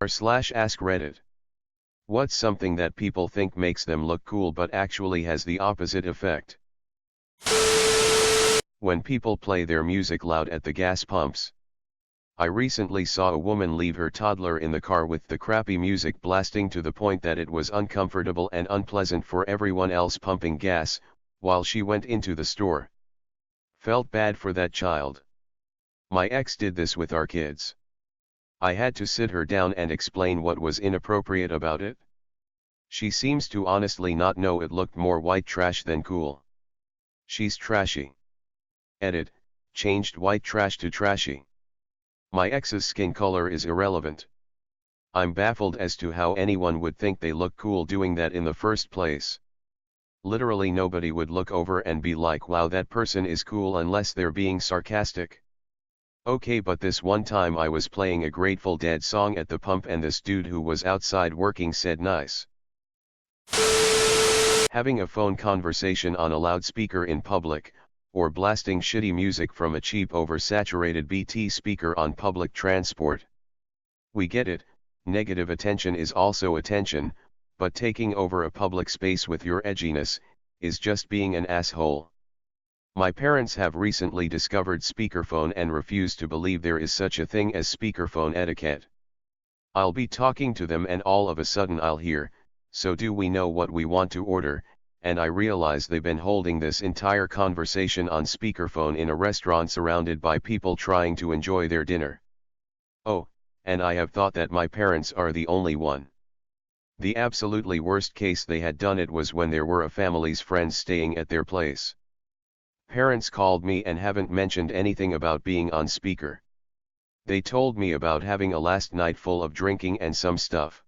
r/AskReddit. What's something that people think makes them look cool but actually has the opposite effect? When people play their music loud at the gas pumps. I recently saw a woman leave her toddler in the car with the crappy music blasting to the point that it was uncomfortable and unpleasant for everyone else pumping gas, while she went into the store. Felt bad for that child. My ex did this with our kids. I had to sit her down and explain what was inappropriate about it. She seems to honestly not know it looked more white trash than cool. She's trashy. Edit, changed white trash to trashy. My ex's skin color is irrelevant. I'm baffled as to how anyone would think they look cool doing that in the first place. Literally nobody would look over and be like, wow, that person is cool, unless they're being sarcastic. Okay, but this one time I was playing a Grateful Dead song at the pump and this dude who was outside working said nice. Having a phone conversation on a loudspeaker in public, or blasting shitty music from a cheap oversaturated BT speaker on public transport. We get it, negative attention is also attention, but taking over a public space with your edginess is just being an asshole. My parents have recently discovered speakerphone and refuse to believe there is such a thing as speakerphone etiquette. I'll be talking to them and all of a sudden I'll hear, "So do we know what we want to order?" and I realize they've been holding this entire conversation on speakerphone in a restaurant surrounded by people trying to enjoy their dinner. Oh, and I have thought that my parents are the only one. The absolutely worst case they had done it was when there were a family's friends staying at their place. Parents called me and haven't mentioned anything about being on speaker. They told me about having a last night full of drinking and some stuff.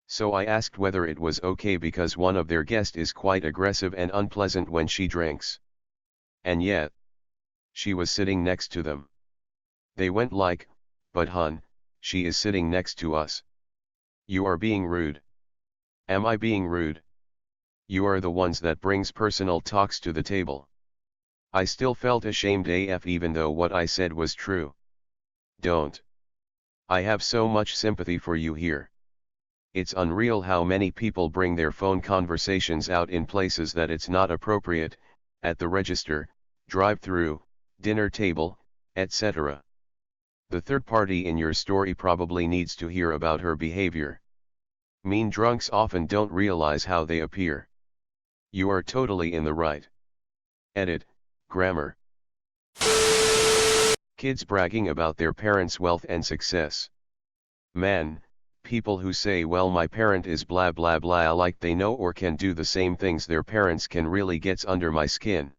So I asked whether it was okay because one of their guests is quite aggressive and unpleasant when she drinks. And yet, she was sitting next to them. They went like, "But hun, she is sitting next to us. You are being rude." Am I being rude? You are the ones that brings personal talks to the table. I still felt ashamed AF even though what I said was true. Don't. I have so much sympathy for you here. It's unreal how many people bring their phone conversations out in places that it's not appropriate, at the register, drive-through, dinner table, etc. The third party in your story probably needs to hear about her behavior. Mean drunks often don't realize how they appear. You are totally in the right. Edit, grammar. Kids bragging about their parents' wealth and success. Man, people who say, well, my parent is blah blah blah, like they know or can do the same things their parents can, really gets under my skin.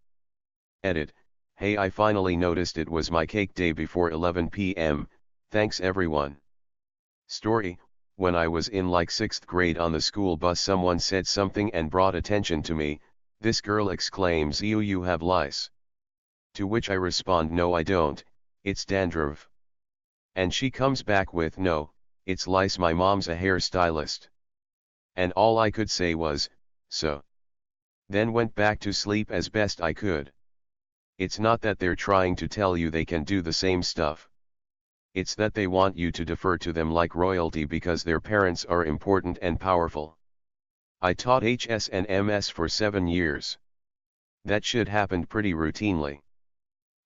Edit, hey, I finally noticed it was my cake day before 11 p.m, thanks everyone. Story, when I was in like 6th grade on the school bus, someone said something and brought attention to me. This girl exclaims, you have lice. To which I respond, no I don't, it's dandruff. And she comes back with, no, it's lice, my mom's a hairstylist. And all I could say was, so. Then went back to sleep as best I could. It's not that they're trying to tell you they can do the same stuff. It's that they want you to defer to them like royalty because their parents are important and powerful. I taught HS and MS for 7 years. That shit happened pretty routinely.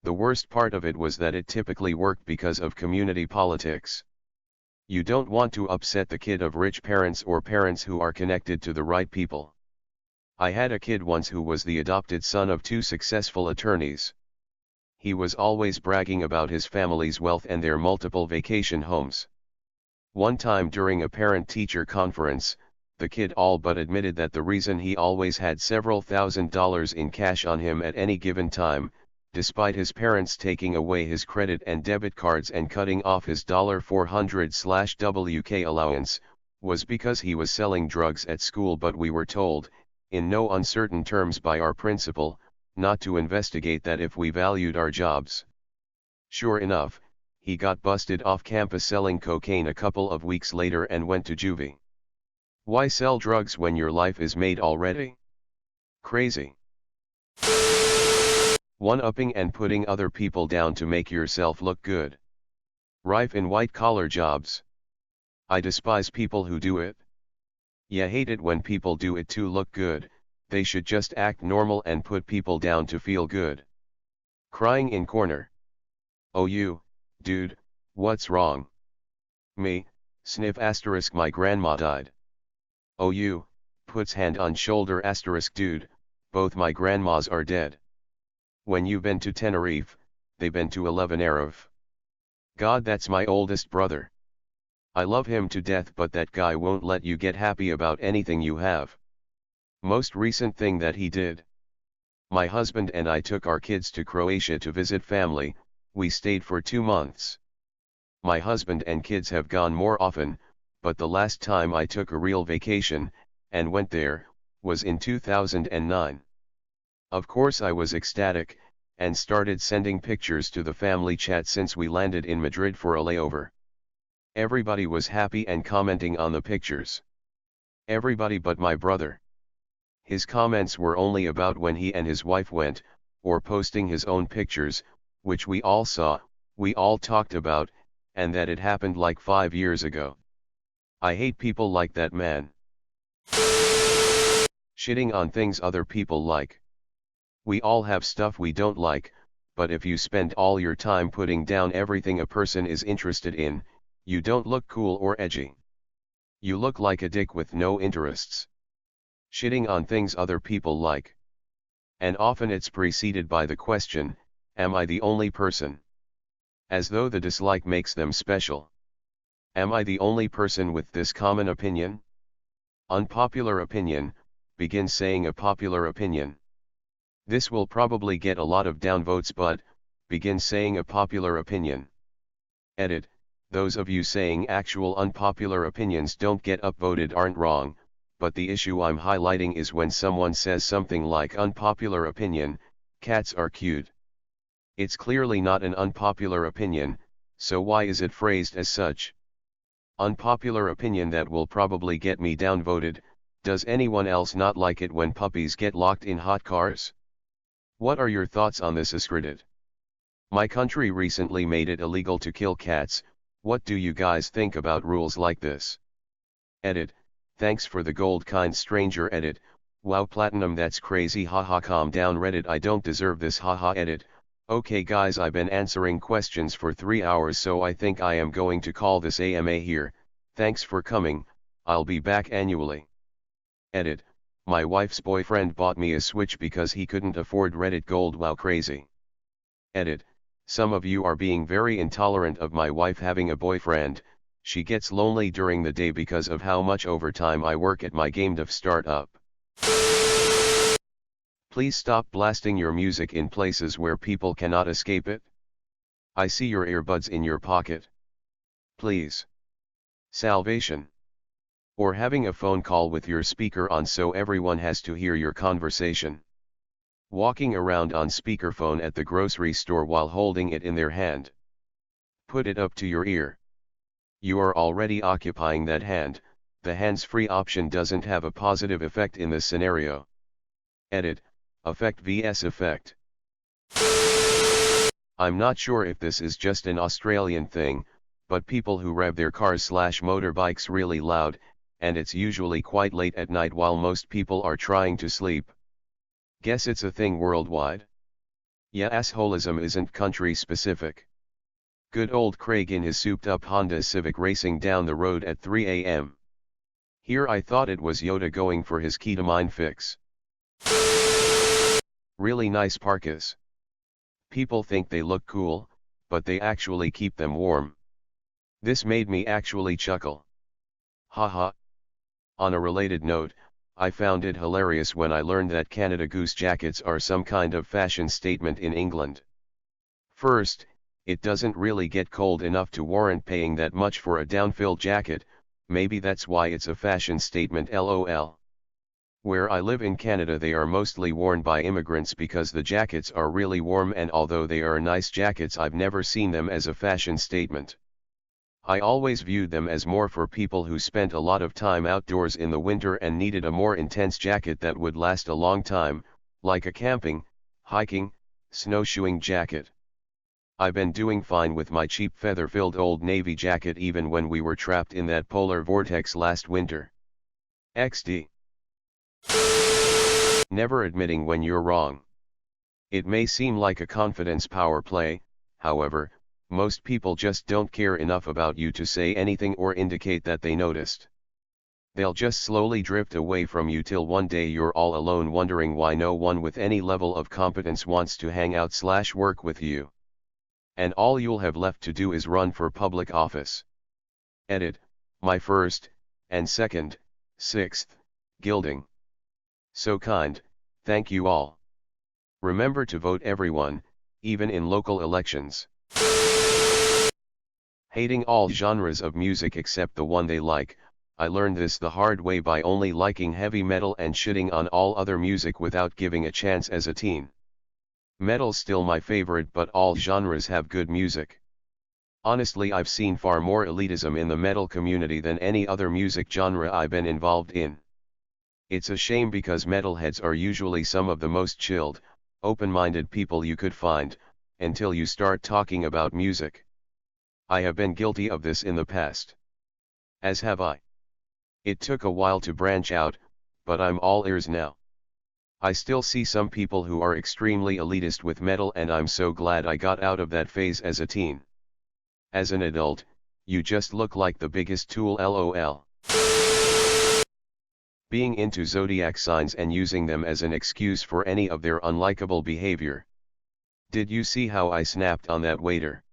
The worst part of it was that it typically worked because of community politics. You don't want to upset the kid of rich parents or parents who are connected to the right people. I had a kid once who was the adopted son of 2 successful attorneys. He was always bragging about his family's wealth and their multiple vacation homes. One time during a parent-teacher conference, the kid all but admitted that the reason he always had several $1,000s in cash on him at any given time, despite his parents taking away his credit and debit cards and cutting off his $400/WK allowance, was because he was selling drugs at school. But we were told, in no uncertain terms by our principal, not to investigate that if we valued our jobs. Sure enough, he got busted off campus selling cocaine a couple of weeks later and went to juvie. Why sell drugs when your life is made already? Crazy. One-upping and putting other people down to make yourself look good. Rife in white-collar jobs. I despise people who do it. Yeah, hate it when people do it to look good, they should just act normal and put people down to feel good. Crying in corner. Oh you, dude, what's wrong? Me, sniff asterisk my grandma died. Oh you, puts hand on shoulder asterisk dude, both my grandmas are dead. When you been to Tenerife, they been to 11 Arif. God, that's my oldest brother. I love him to death, but that guy won't let you get happy about anything you have. Most recent thing that he did. My husband and I took our kids to Croatia to visit family, we stayed for 2 months. My husband and kids have gone more often, but the last time I took a real vacation, and went there, was in 2009. Of course I was ecstatic, and started sending pictures to the family chat since we landed in Madrid for a layover. Everybody was happy and commenting on the pictures. Everybody but my brother. His comments were only about when he and his wife went, or posting his own pictures, which we all saw, we all talked about, and that it happened like 5 years ago. I hate people like that, man. Shitting on things other people like. We all have stuff we don't like, but if you spend all your time putting down everything a person is interested in, you don't look cool or edgy. You look like a dick with no interests. Shitting on things other people like. And often it's preceded by the question, am I the only person? As though the dislike makes them special. Am I the only person with this common opinion? Unpopular opinion, begin saying a popular opinion. This will probably get a lot of downvotes, but, begin saying a popular opinion. Edit, those of you saying actual unpopular opinions don't get upvoted aren't wrong, but the issue I'm highlighting is when someone says something like unpopular opinion, cats are cute. It's clearly not an unpopular opinion, so why is it phrased as such? Unpopular opinion that will probably get me downvoted. Does anyone else not like it when puppies get locked in hot cars? What are your thoughts on this, AskReddit? My country recently made it illegal to kill cats. What do you guys think about rules like this? Edit, thanks for the gold, kind stranger. Edit, wow, platinum, that's crazy, haha, calm down Reddit, I don't deserve this, haha. Edit, okay guys, I've been answering questions for 3 hours, so I think I am going to call this AMA here. Thanks for coming, I'll be back annually. Edit, my wife's boyfriend bought me a Switch because he couldn't afford Reddit Gold, wow, crazy. Edit, some of you are being very intolerant of my wife having a boyfriend. She gets lonely during the day because of how much overtime I work at my game dev startup. Please stop blasting your music in places where people cannot escape it. I see your earbuds in your pocket. Please. Salvation. Or having a phone call with your speaker on so everyone has to hear your conversation. Walking around on speakerphone at the grocery store while holding it in their hand. Put it up to your ear. You are already occupying that hand, the hands-free option doesn't have a positive effect in this scenario. Edit, effect vs effect. I'm not sure if this is just an Australian thing, but people who rev their cars/motorbikes really loud, and it's usually quite late at night while most people are trying to sleep. Guess it's a thing worldwide. Yeah, assholism isn't country specific. Good old Craig in his souped up Honda Civic racing down the road at 3 a.m. Here I thought it was Yoda going for his ketamine fix. Really nice parkas. People think they look cool, but they actually keep them warm. This made me actually chuckle. Haha. On a related note, I found it hilarious when I learned that Canada Goose jackets are some kind of fashion statement in England. First, it doesn't really get cold enough to warrant paying that much for a down-filled jacket, maybe that's why it's a fashion statement, lol. Where I live in Canada they are mostly worn by immigrants because the jackets are really warm, and although they are nice jackets I've never seen them as a fashion statement. I always viewed them as more for people who spent a lot of time outdoors in the winter and needed a more intense jacket that would last a long time, like a camping, hiking, snowshoeing jacket. I've been doing fine with my cheap feather-filled old navy jacket even when we were trapped in that polar vortex last winter. XD. Never admitting when you're wrong. It may seem like a confidence power play, however, most people just don't care enough about you to say anything or indicate that they noticed. They'll just slowly drift away from you till one day you're all alone wondering why no one with any level of competence wants to hang out/work with you. And all you'll have left to do is run for public office. Edit, my first, and second, sixth, gilding. So kind, thank you all. Remember to vote everyone, even in local elections. Hating all genres of music except the one they like. I learned this the hard way by only liking heavy metal and shitting on all other music without giving a chance as a teen. Metal's still my favorite, but all genres have good music. Honestly, I've seen far more elitism in the metal community than any other music genre I've been involved in. It's a shame because metalheads are usually some of the most chilled, open-minded people you could find, until you start talking about music. I have been guilty of this in the past. As have I. It took a while to branch out, but I'm all ears now. I still see some people who are extremely elitist with metal, and I'm so glad I got out of that phase as a teen. As an adult, you just look like the biggest tool, lol. Being into zodiac signs and using them as an excuse for any of their unlikable behavior. Did you see how I snapped on that waiter?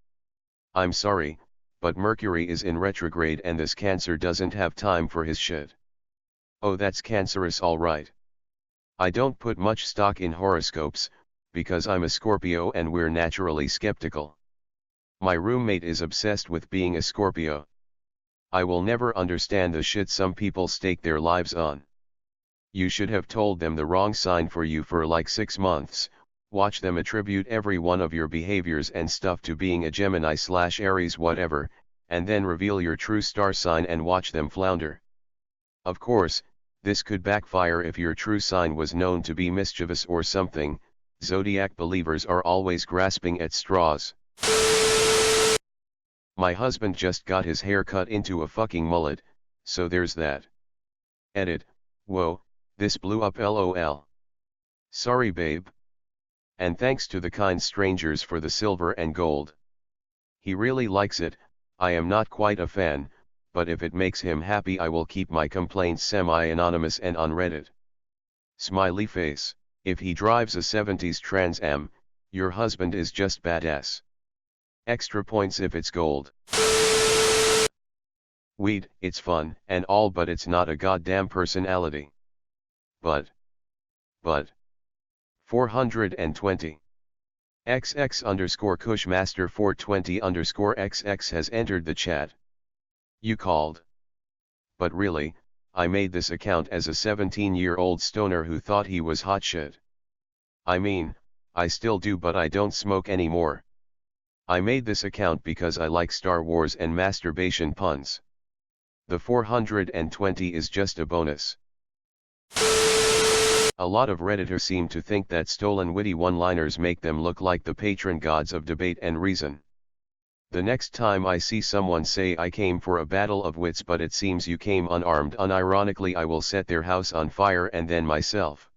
I'm sorry, but Mercury is in retrograde and this Cancer doesn't have time for his shit. Oh, that's cancerous, alright. I don't put much stock in horoscopes, because I'm a Scorpio and we're naturally skeptical. My roommate is obsessed with being a Scorpio. I will never understand the shit some people stake their lives on. You should have told them the wrong sign for you for like 6 months, watch them attribute every one of your behaviors and stuff to being a Gemini/Aries whatever, and then reveal your true star sign and watch them flounder. Of course, this could backfire if your true sign was known to be mischievous or something. Zodiac believers are always grasping at straws. My husband just got his hair cut into a fucking mullet, so there's that. Edit, whoa, this blew up lol. Sorry babe. And thanks to the kind strangers for the silver and gold. He really likes it. I am not quite a fan, but if it makes him happy I will keep my complaints semi-anonymous and on Reddit. Smiley face, if he drives a 70s Trans Am, your husband is just badass. Extra points if it's gold. Weed, it's fun and all, but it's not a goddamn personality. But 420. XX_Cushmaster 420_XX has entered the chat. You called. But really, I made this account as a 17-year-old stoner who thought he was hot shit. I mean, I still do, but I don't smoke anymore. I made this account because I like Star Wars and masturbation puns. The 420 is just a bonus. A lot of Redditors seem to think that stolen witty one-liners make them look like the patron gods of debate and reason. The next time I see someone say I came for a battle of wits but it seems you came unarmed, unironically I will set their house on fire and then myself.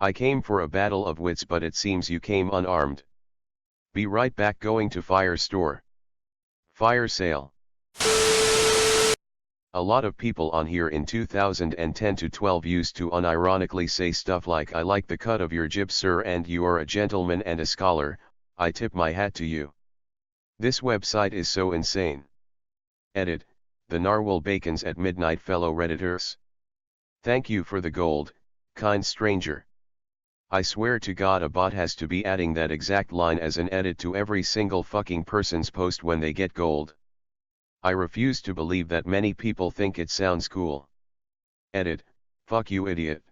I came for a battle of wits but it seems you came unarmed. Be right back, going to fire store. Fire sale. A lot of people on here in 2010 to 12 used to unironically say stuff like, I like the cut of your jib sir, and you are a gentleman and a scholar, I tip my hat to you. This website is so insane. Edit, the narwhal bacons at midnight, fellow Redditors. Thank you for the gold, kind stranger. I swear to God a bot has to be adding that exact line as an edit to every single fucking person's post when they get gold. I refuse to believe that many people think it sounds cool. Edit, fuck you idiot.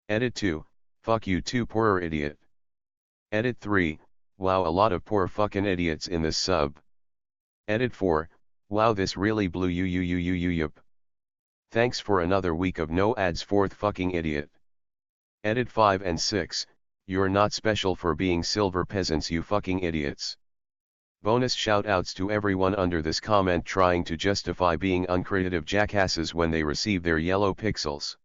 Edit 2, fuck you too poorer idiot. Edit 3, wow, a lot of poor fucking idiots in this sub. Edit 4, wow, this really blew you yup. Thanks for another week of no ads, fourth fucking idiot. Edit 5 and 6, you're not special for being silver peasants, you fucking idiots. Bonus shoutouts to everyone under this comment trying to justify being uncreative jackasses when they receive their yellow pixels.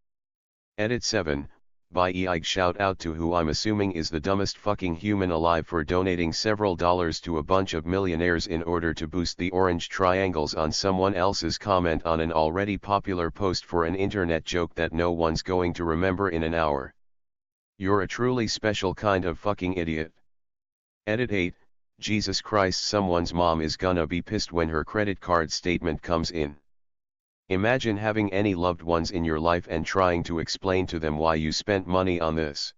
Edit 7, by EIG shout out to who I'm assuming is the dumbest fucking human alive for donating several dollars to a bunch of millionaires in order to boost the orange triangles on someone else's comment on an already popular post for an internet joke that no one's going to remember in an hour. You're a truly special kind of fucking idiot. Edit 8, Jesus Christ, someone's mom is gonna be pissed when her credit card statement comes in. Imagine having any loved ones in your life and trying to explain to them why you spent money on this.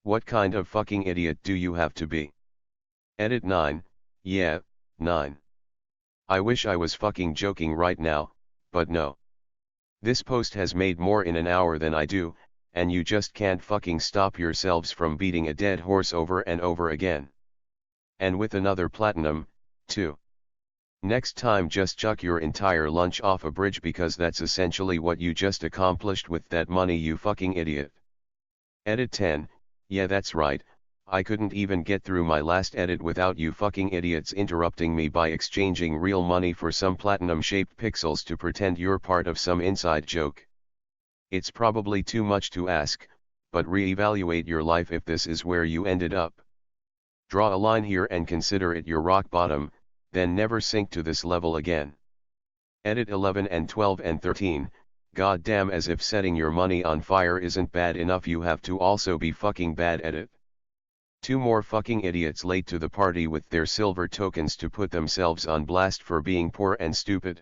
What kind of fucking idiot do you have to be? Edit 9, yeah, 9. I wish I was fucking joking right now, but no. This post has made more in an hour than I do, and you just can't fucking stop yourselves from beating a dead horse over and over again. And with another platinum, too. Next time just chuck your entire lunch off a bridge because that's essentially what you just accomplished with that money, you fucking idiot. Edit 10, yeah that's right, I couldn't even get through my last edit without you fucking idiots interrupting me by exchanging real money for some platinum-shaped pixels to pretend you're part of some inside joke. It's probably too much to ask, but re-evaluate your life if this is where you ended up. Draw a line here and consider it your rock bottom, then never sink to this level again. Edit 11 and 12 and 13, god damn, as if setting your money on fire isn't bad enough, you have to also be fucking bad at it. 2 more fucking idiots late to the party with their silver tokens to put themselves on blast for being poor and stupid.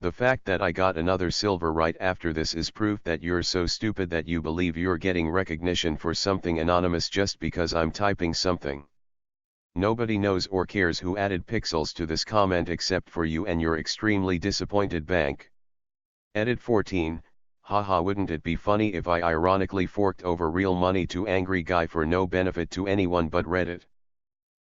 The fact that I got another silver right after this is proof that you're so stupid that you believe you're getting recognition for something anonymous just because I'm typing something. Nobody knows or cares who added pixels to this comment except for you and your extremely disappointed bank. Edit 14, haha, wouldn't it be funny if I ironically forked over real money to angry guy for no benefit to anyone but Reddit?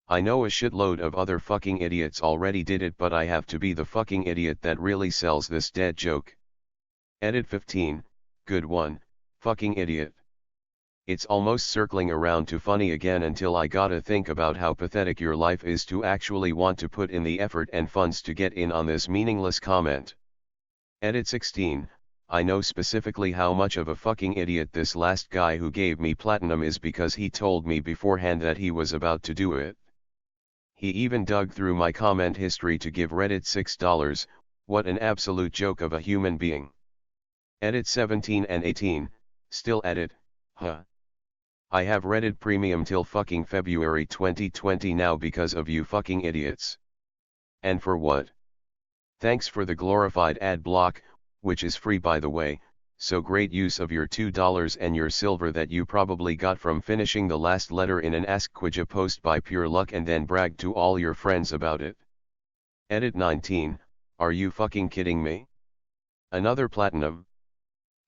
I know a shitload of other fucking idiots already did it, but I have to be the fucking idiot that really sells this dead joke. Edit 15, good one, fucking idiot. It's almost circling around to funny again until I gotta think about how pathetic your life is to actually want to put in the effort and funds to get in on this meaningless comment. Edit 16, I know specifically how much of a fucking idiot this last guy who gave me platinum is because he told me beforehand that he was about to do it. He even dug through my comment history to give Reddit $6, what an absolute joke of a human being. Edit 17 and 18, still edit, huh. I have Reddit Premium till fucking February 2020 now because of you fucking idiots. And for what? Thanks for the glorified ad block, which is free by the way, so great use of your $2 and your silver that you probably got from finishing the last letter in an AskReddit post by pure luck and then bragged to all your friends about it. Edit 19, are you fucking kidding me? Another platinum?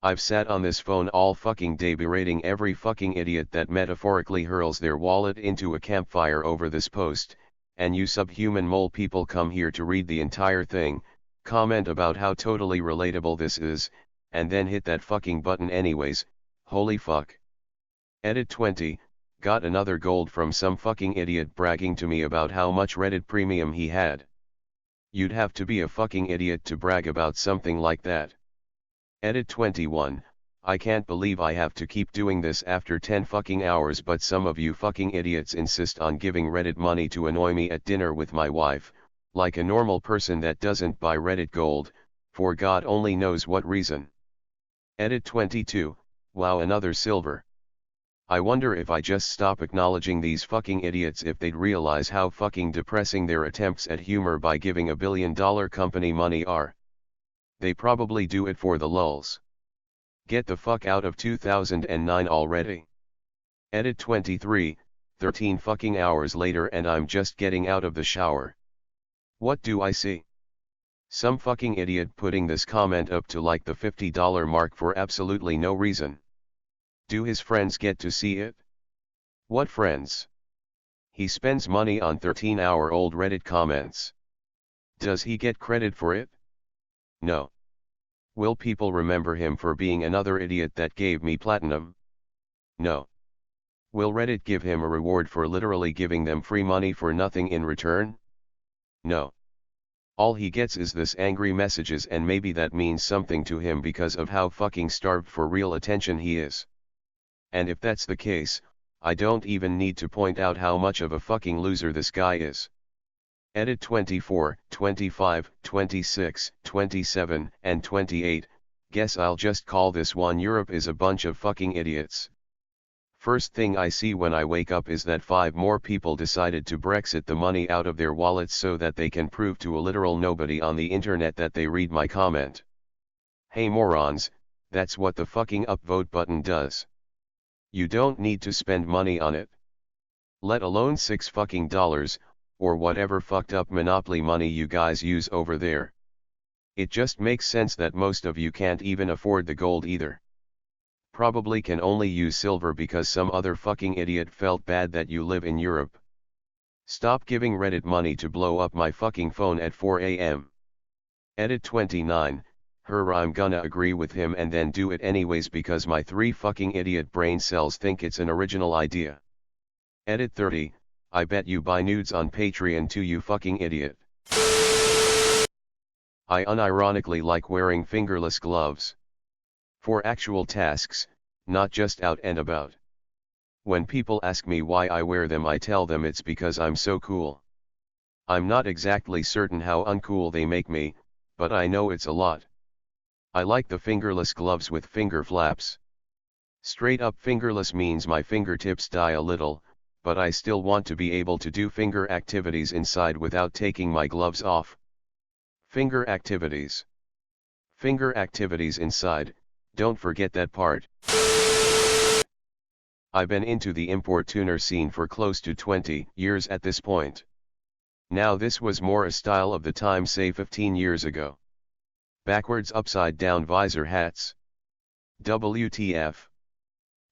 I've sat on this phone all fucking day berating every fucking idiot that metaphorically hurls their wallet into a campfire over this post, and you subhuman mole people come here to read the entire thing, comment about how totally relatable this is, and then hit that fucking button anyways, holy fuck. Edit 20, got another gold from some fucking idiot bragging to me about how much Reddit Premium he had. You'd have to be a fucking idiot to brag about something like that. Edit 21, I can't believe I have to keep doing this after 10 fucking hours, but some of you fucking idiots insist on giving Reddit money to annoy me at dinner with my wife, like a normal person that doesn't buy Reddit gold, for God only knows what reason. Edit 22, wow, another silver. I wonder if I just stop acknowledging these fucking idiots if they'd realize how fucking depressing their attempts at humor by giving $1 billion company money are. They probably do it for the lulz. Get the fuck out of 2009 already. Edit 23, 13 fucking hours later and I'm just getting out of the shower. What do I see? Some fucking idiot putting this comment up to like the $50 mark for absolutely no reason. Do his friends get to see it? What friends? He spends money on 13-hour-old Reddit comments. Does he get credit for it? No. Will people remember him for being another idiot that gave me platinum? No. Will Reddit give him a reward for literally giving them free money for nothing in return? No. All he gets is this angry messages, and maybe that means something to him because of how fucking starved for real attention he is. And if that's the case, I don't even need to point out how much of a fucking loser this guy is. Edit 24, 25, 26, 27, and 28, guess I'll just call this one Europe is a bunch of fucking idiots. First thing I see when I wake up is that 5 more people decided to Brexit the money out of their wallets so that they can prove to a literal nobody on the internet that they read my comment. Hey morons, that's what the fucking upvote button does. You don't need to spend money on it. Let alone $6 fucking dollars, or whatever fucked up monopoly money you guys use over there. It just makes sense that most of you can't even afford the gold either. Probably can only use silver because some other fucking idiot felt bad that you live in Europe. Stop giving Reddit money to blow up my fucking phone at 4 AM. Edit 29, I'm gonna agree with him and then do it anyways because my 3 fucking idiot brain cells think it's an original idea. Edit 30, I bet you buy nudes on Patreon too, you fucking idiot. I unironically like wearing fingerless gloves. For actual tasks, not just out and about. When people ask me why I wear them, I tell them it's because I'm so cool. I'm not exactly certain how uncool they make me, but I know it's a lot. I like the fingerless gloves with finger flaps. Straight up fingerless means my fingertips die a little, but I still want to be able to do finger activities inside without taking my gloves off. Finger activities. Finger activities inside, don't forget that part. I've been into the import tuner scene for close to 20 years at this point. Now this was more a style of the time, say 15 years ago. Backwards upside down visor hats. WTF.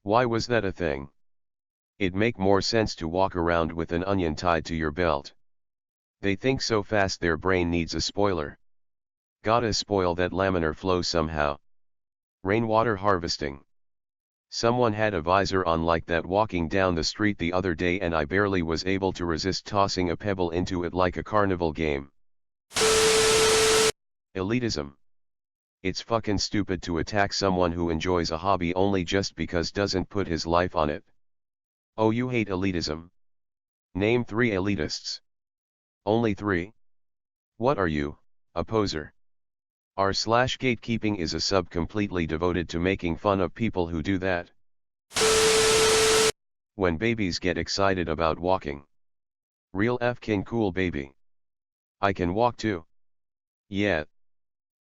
Why was that a thing? It'd make more sense to walk around with an onion tied to your belt. They think so fast their brain needs a spoiler. Gotta spoil that laminar flow somehow. Rainwater harvesting. Someone had a visor on like that walking down the street the other day and I barely was able to resist tossing a pebble into it like a carnival game. Elitism. It's fucking stupid to attack someone who enjoys a hobby only just because doesn't put his life on it. Oh, you hate elitism? Name 3 elitists. Only 3? What are you, a poser? R/gatekeeping is a sub completely devoted to making fun of people who do that. When babies get excited about walking. Real f-king cool baby. I can walk too. Yeah.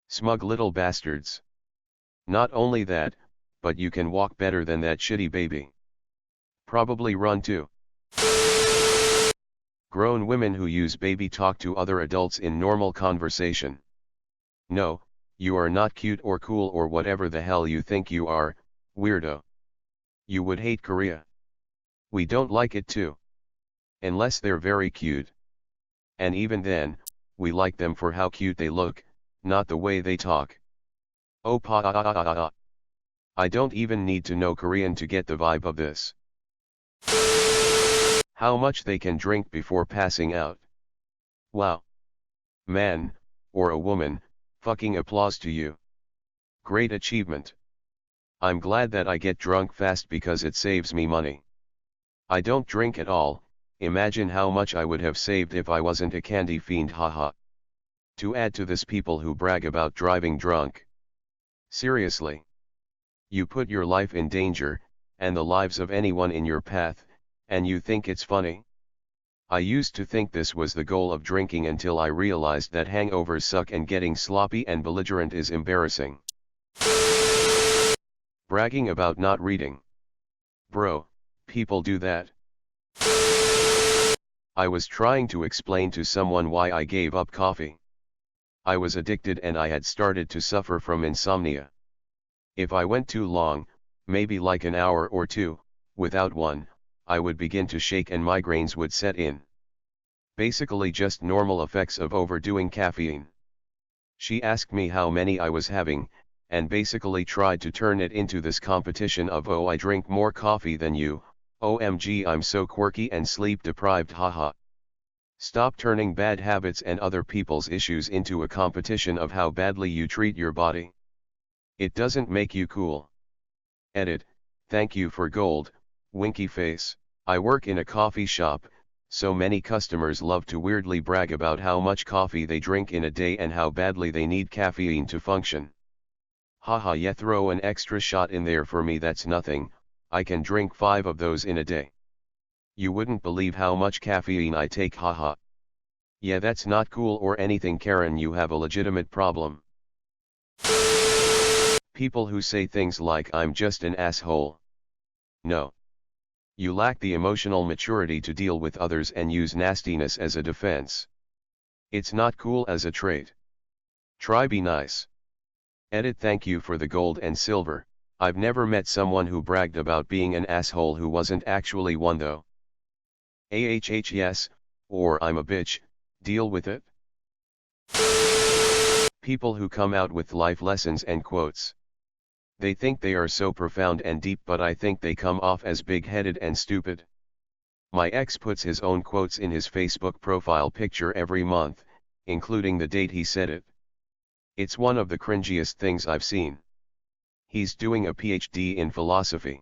Smug little bastards. Not only that, but you can walk better than that shitty baby. Probably run too. Grown women who use baby talk to other adults in normal conversation. No, you are not cute or cool or whatever the hell you think you are, weirdo. You would hate Korea. We don't like it too. Unless they're very cute. And even then, we like them for how cute they look, not the way they talk. Oh pa. I don't even need to know Korean to get the vibe of this. How much they can drink before passing out. Wow. Man, or a woman, fucking applause to you. Great achievement. I'm glad that I get drunk fast because it saves me money. I don't drink at all, imagine how much I would have saved if I wasn't a candy fiend, haha. To add to this, people who brag about driving drunk. Seriously. You put your life in danger, and the lives of anyone in your path, and you think it's funny? I used to think this was the goal of drinking until I realized that hangovers suck and getting sloppy and belligerent is embarrassing. Bragging about not reading. Bro, people do that. I was trying to explain to someone why I gave up coffee. I was addicted and I had started to suffer from insomnia. If I went too long, maybe like an hour or 2, without one, I would begin to shake and migraines would set in. Basically just normal effects of overdoing caffeine. She asked me how many I was having, and basically tried to turn it into this competition of, oh, I drink more coffee than you, OMG I'm so quirky and sleep deprived, haha. Stop turning bad habits and other people's issues into a competition of how badly you treat your body. It doesn't make you cool. Edit, thank you for gold, winky face. I work in a coffee shop, so many customers love to weirdly brag about how much coffee they drink in a day and how badly they need caffeine to function. Haha, yeah, throw an extra shot in there for me, that's nothing, I can drink 5 of those in a day. You wouldn't believe how much caffeine I take, haha. Yeah, that's not cool or anything, Karen, you have a legitimate problem. People who say things like I'm just an asshole. No. You lack the emotional maturity to deal with others and use nastiness as a defense. It's not cool as a trait. Try be nice. Edit, thank you for the gold and silver. I've never met someone who bragged about being an asshole who wasn't actually one though. Yes, or I'm a bitch, deal with it. People who come out with life lessons and quotes. They think they are so profound and deep, but I think they come off as big-headed and stupid. My ex puts his own quotes in his Facebook profile picture every month, including the date he said it. It's one of the cringiest things I've seen. He's doing a PhD in philosophy.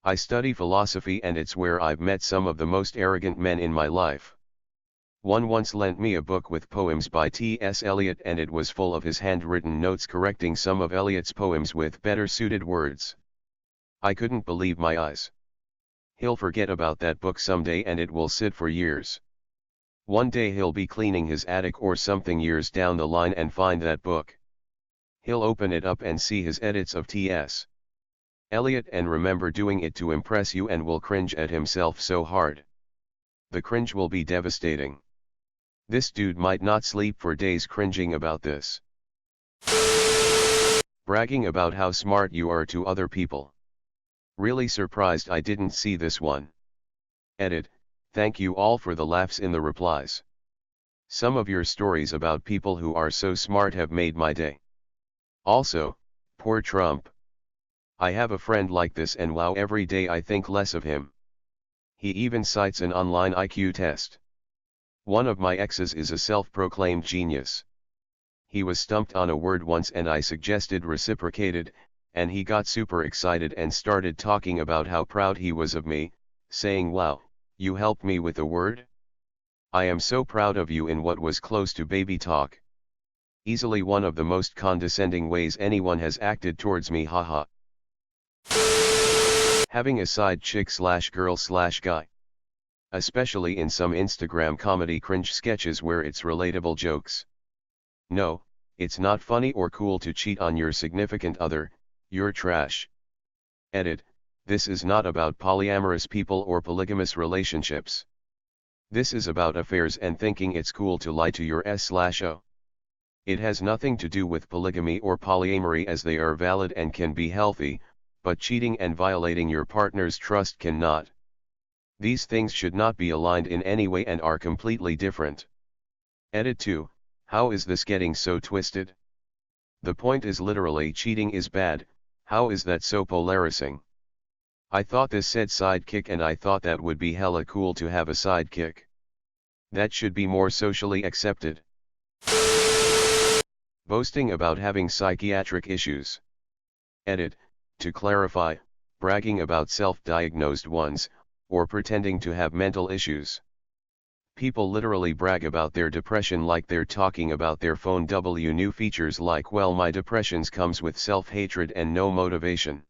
I study philosophy and it's where I've met some of the most arrogant men in my life. One once lent me a book with poems by T.S. Eliot, and it was full of his handwritten notes correcting some of Eliot's poems with better suited words. I couldn't believe my eyes. He'll forget about that book someday and it will sit for years. One day he'll be cleaning his attic or something years down the line and find that book. He'll open it up and see his edits of T.S. Eliot and remember doing it to impress you and will cringe at himself so hard. The cringe will be devastating. This dude might not sleep for days cringing about this. Bragging about how smart you are to other people. Really surprised I didn't see this one. Edit, thank you all for the laughs in the replies. Some of your stories about people who are so smart have made my day. Also, poor Trump. I have a friend like this and wow, every day I think less of him. He even cites an online IQ test. One of my exes is a self-proclaimed genius. He was stumped on a word once and I suggested reciprocated, and he got super excited and started talking about how proud he was of me, saying, "Wow, you helped me with a word? I am so proud of you," in what was close to baby talk. Easily one of the most condescending ways anyone has acted towards me, haha. Having a side chick/girl/guy. Especially in some Instagram comedy cringe sketches where it's relatable jokes. No, it's not funny or cool to cheat on your significant other, you're trash. Edit, this is not about polyamorous people or polygamous relationships. This is about affairs and thinking it's cool to lie to your S/O. It has nothing to do with polygamy or polyamory, as they are valid and can be healthy, but cheating and violating your partner's trust cannot. These things should not be aligned in any way and are completely different. Edit 2, how is this getting so twisted? The point is literally cheating is bad, how is that so polarizing? I thought this said sidekick and I thought that would be hella cool to have a sidekick. That should be more socially accepted. Boasting about having psychiatric issues. Edit, to clarify, bragging about self-diagnosed ones, or pretending to have mental issues. People literally brag about their depression like they're talking about their phone new features like, well, my depressions comes with self-hatred and no motivation.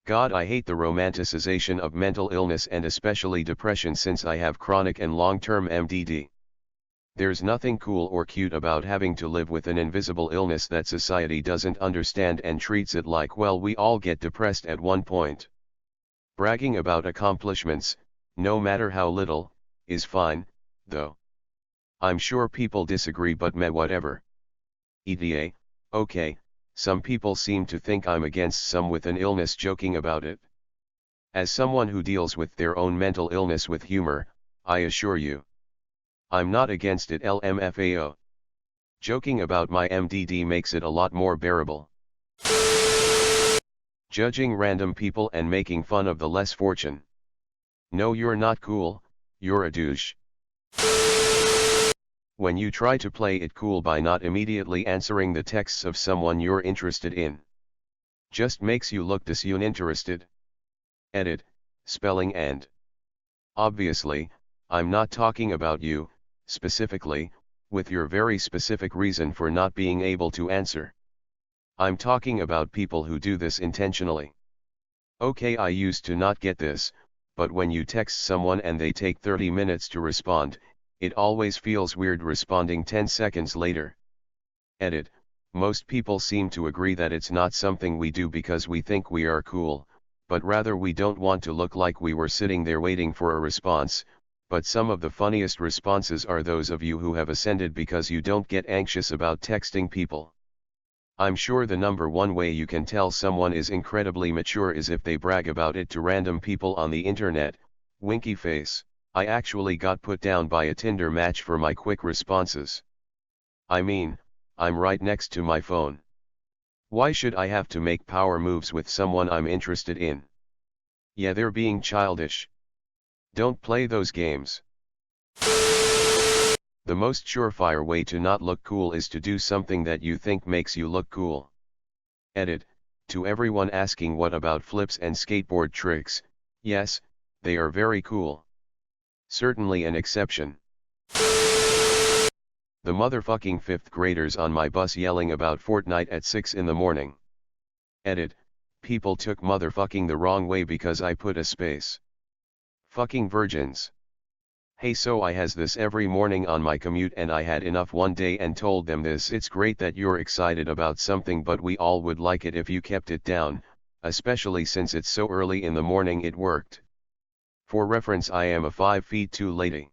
God, I hate the romanticization of mental illness and especially depression since I have chronic and long-term MDD. There's nothing cool or cute about having to live with an invisible illness that society doesn't understand and treats it like, well, we all get depressed at one point. Bragging about accomplishments, no matter how little, is fine, though. I'm sure people disagree, but meh, whatever. ETA, okay, some people seem to think I'm against some with an illness joking about it. As someone who deals with their own mental illness with humor, I assure you, I'm not against it, LMFAO. Joking about my MDD makes it a lot more bearable. Judging random people and making fun of the less fortunate. No, you're not cool, you're a douche. When you try to play it cool by not immediately answering the texts of someone you're interested in. Just makes you look disinterested. Edit, spelling and. Obviously, I'm not talking about you, specifically, with your very specific reason for not being able to answer. I'm talking about people who do this intentionally. Okay, I used to not get this, but when you text someone and they take 30 minutes to respond, it always feels weird responding 10 seconds later. Edit, most people seem to agree that it's not something we do because we think we are cool, but rather we don't want to look like we were sitting there waiting for a response, but some of the funniest responses are those of you who have ascended because you don't get anxious about texting people. I'm sure the number one way you can tell someone is incredibly mature is if they brag about it to random people on the internet. Winky face. I actually got put down by a Tinder match for my quick responses. I mean, I'm right next to my phone. Why should I have to make power moves with someone I'm interested in? Yeah, they're being childish. Don't play those games. The most surefire way to not look cool is to do something that you think makes you look cool. Edit, to everyone asking what about flips and skateboard tricks, yes, they are very cool. Certainly an exception. The motherfucking 5th graders on my bus yelling about Fortnite at 6 in the morning. Edit, people took motherfucking the wrong way because I put a space. Fucking virgins. Hey, so I has this every morning on my commute and I had enough one day and told them this: it's great that you're excited about something, but we all would like it if you kept it down, especially since it's so early in the morning. It worked. For reference, I am a 5'2" lady.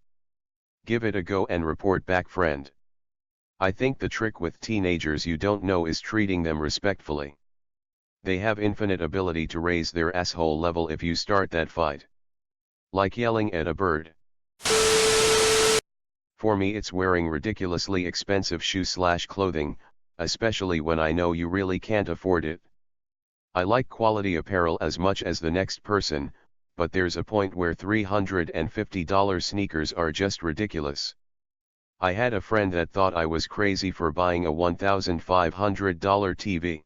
Give it a go and report back, friend. I think the trick with teenagers you don't know is treating them respectfully. They have infinite ability to raise their asshole level if you start that fight. Like yelling at a bird. For me, it's wearing ridiculously expensive shoes/clothing, especially when I know you really can't afford it. I like quality apparel as much as the next person, but there's a point where $350 sneakers are just ridiculous. I had a friend that thought I was crazy for buying a $1,500 TV.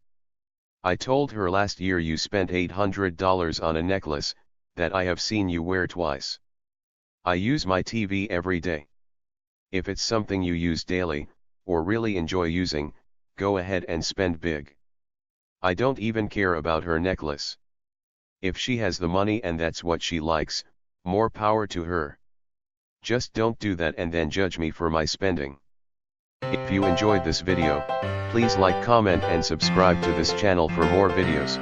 I told her last year you spent $800 on a necklace that I have seen you wear twice. I use my TV every day. If it's something you use daily, or really enjoy using, go ahead and spend big. I don't even care about her necklace. If she has the money and that's what she likes, more power to her. Just don't do that and then judge me for my spending. If you enjoyed this video, please like, comment and subscribe to this channel for more videos.